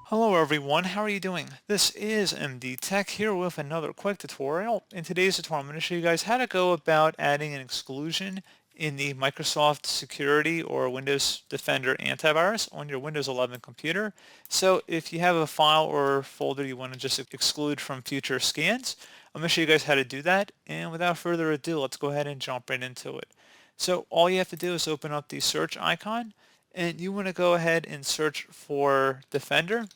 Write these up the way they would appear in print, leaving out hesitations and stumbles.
Hello everyone, how are you doing? This is MD Tech here with another quick tutorial. In today's tutorial, I'm going to show you guys how to go about adding an exclusion in the Microsoft Security or Windows Defender antivirus on your Windows 11 computer. So if you have a file or folder you want to just exclude from future scans, I'm going to show you guys how to do that. And without further ado, let's go ahead and jump right into it. So all you have to do is open up the search icon and you want to go ahead and search for Defender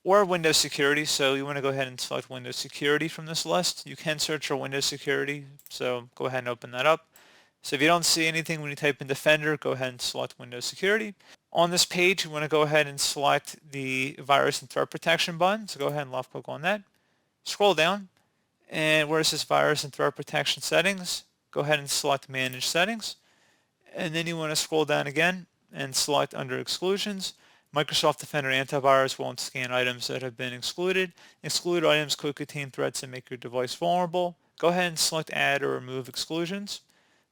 or Windows Security. So you want to go ahead and select Windows Security from this list. You can search for Windows Security, so go ahead and open that up. So if you don't see anything when you type in Defender, go ahead and select Windows Security. On this page, you want to go ahead and select the Virus and Threat Protection button. So go ahead and left click on that. Scroll down, and where it says Virus and Threat Protection Settings, go ahead and select Manage Settings. And then you want to scroll down again and select under Exclusions. Microsoft Defender Antivirus won't scan items that have been excluded. Exclude items could contain threats that make your device vulnerable. Go ahead and select Add or Remove Exclusions.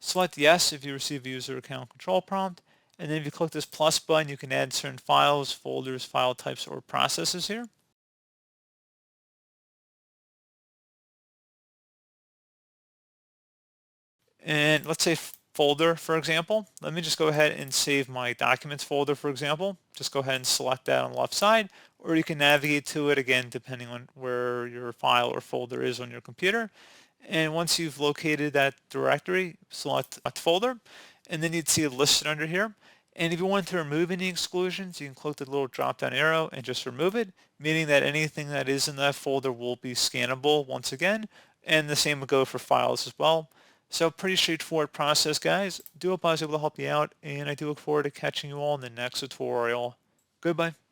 Select Yes if you receive a user account control prompt. And then if you click this plus button, you can add certain files, folders, file types, or processes here. And let's say folder, for example. Let me just go ahead and save my documents folder, for example. Just go ahead and select that on the left side, or you can navigate to it again, depending on where your file or folder is on your computer. And once you've located that directory, select that folder, and then you'd see it listed under here. And if you want to remove any exclusions, you can click the little drop-down arrow and just remove it, meaning that anything that is in that folder will be scannable once again. And the same would go for files as well. So pretty straightforward process, guys. Do hope I was able to help you out, and I do look forward to catching you all in the next tutorial. Goodbye.